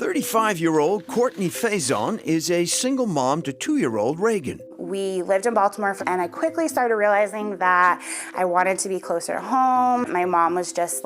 35-year-old Courtney Faison is a single mom to 2-year-old Reagan. We lived in Baltimore, and I quickly started realizing that I wanted to be closer to home. My mom was just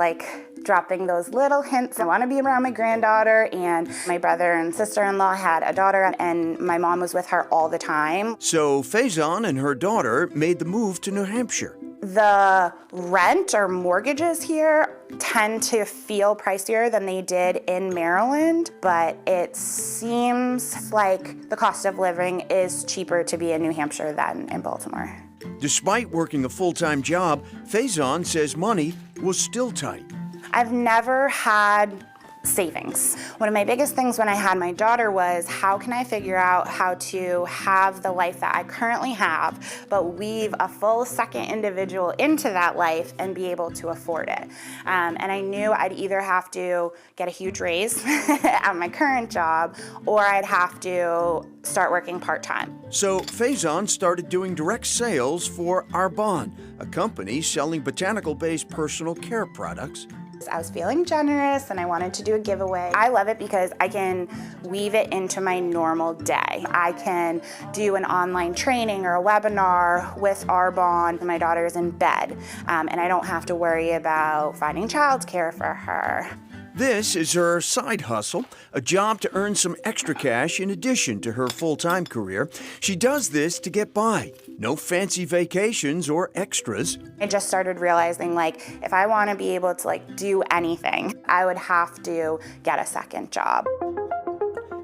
dropping those little hints. I want to be around my granddaughter, and my brother and sister-in-law had a daughter, and my mom was with her all the time. So Faison and her daughter made the move to New Hampshire. The rent or mortgages here tend to feel pricier than they did in Maryland, but it seems like the cost of living is cheaper to be in New Hampshire than in Baltimore. Despite working a full-time job, Faison says money was still tight. I've never had savings. One of my biggest things when I had my daughter was, how can I figure out how to have the life that I currently have, but weave a full second individual into that life and be able to afford it. And I knew I'd either have to get a huge raise at my current job, or I'd have to start working part-time. So Faison started doing direct sales for Arbonne, a company selling botanical-based personal care products. I was feeling generous and I wanted to do a giveaway. I love it because I can weave it into my normal day. I can do an online training or a webinar with Arbonne. My daughter's in bed, and I don't have to worry about finding childcare for her. This is her side hustle, a job to earn some extra cash in addition to her full-time career. She does this to get by. No fancy vacations or extras. I just started realizing, if I want to be able to, do anything, I would have to get a second job.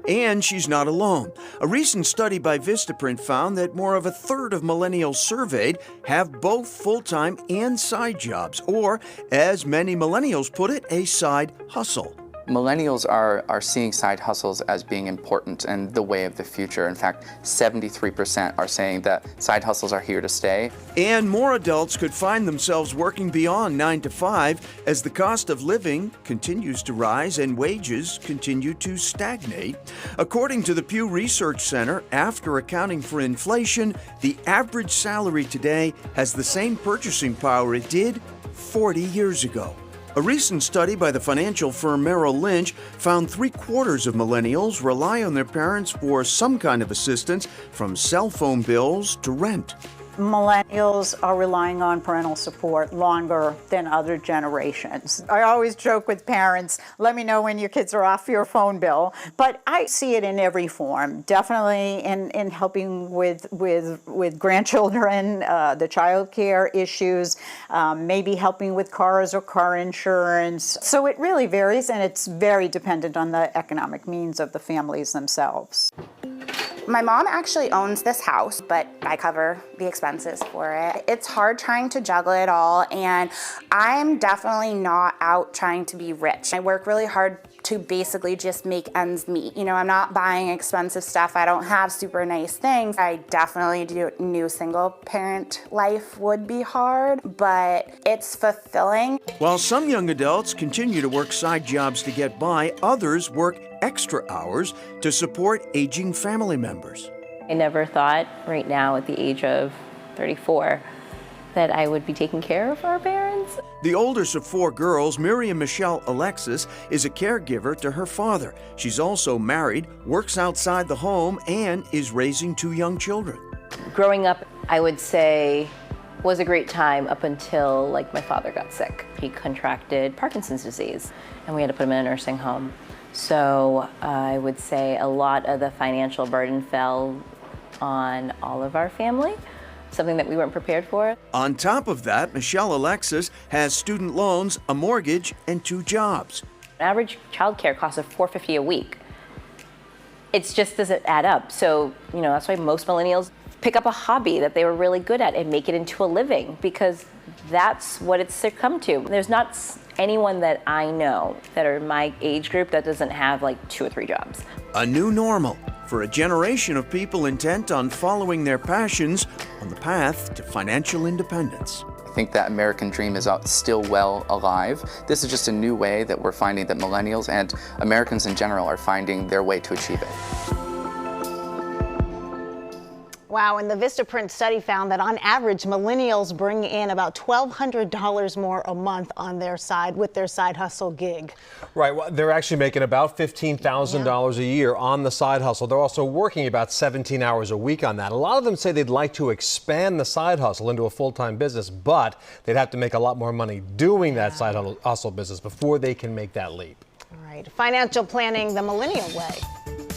And she's not alone. A recent study by Vistaprint found that more of a third of millennials surveyed have both full-time and side jobs, or, as many millennials put it, a side hustle. Millennials are seeing side hustles as being important and the way of the future. In fact, 73% are saying that side hustles are here to stay. And more adults could find themselves working beyond 9 to 5 as the cost of living continues to rise and wages continue to stagnate. According to the Pew Research Center, after accounting for inflation, the average salary today has the same purchasing power it did 40 years ago. A recent study by the financial firm Merrill Lynch found 3/4 of millennials rely on their parents for some kind of assistance, from cell phone bills to rent. Millennials are relying on parental support longer than other generations. I always joke with parents, let me know when your kids are off your phone bill. But I see it in every form, definitely in helping with grandchildren, the child care issues, maybe helping with cars or car insurance. So it really varies, and it's very dependent on the economic means of the families themselves. My mom actually owns this house, but I cover the expenses for it. It's hard trying to juggle it all, and I'm definitely not out trying to be rich. I work really hard to basically just make ends meet. I'm not buying expensive stuff. I don't have super nice things. I definitely knew single parent life would be hard, but it's fulfilling. While some young adults continue to work side jobs to get by, others work extra hours to support aging family members. I never thought right now at the age of 34 that I would be taking care of our parents. The oldest of 4 girls, Miriam Michelle Alexis, is a caregiver to her father. She's also married, works outside the home, and is raising 2 young children. Growing up, I would say, was a great time up until my father got sick. He contracted Parkinson's disease, and we had to put him in a nursing home. So I would say a lot of the financial burden fell on all of our family, something that we weren't prepared for. On top of that, Michelle Alexis has student loans, a mortgage, and 2 jobs. Average childcare costs of $450 a week. It just doesn't add up. So, that's why most millennials pick up a hobby that they were really good at and make it into a living, because that's what it's succumbed to. There's not anyone that I know that are my age group that doesn't have 2 or 3 jobs. A new normal for a generation of people intent on following their passions on the path to financial independence. I think that American dream is still well alive. This is just a new way that we're finding that millennials and Americans in general are finding their way to achieve it. Wow, and the Vistaprint study found that on average, millennials bring in about $1,200 more a month on their side with their side hustle gig. Right. Well, they're actually making about $15,000 a year on the side hustle. They're also working about 17 hours a week on that. A lot of them say they'd like to expand the side hustle into a full-time business, but they'd have to make a lot more money doing that side hustle business before they can make that leap. All right, financial planning the millennial way.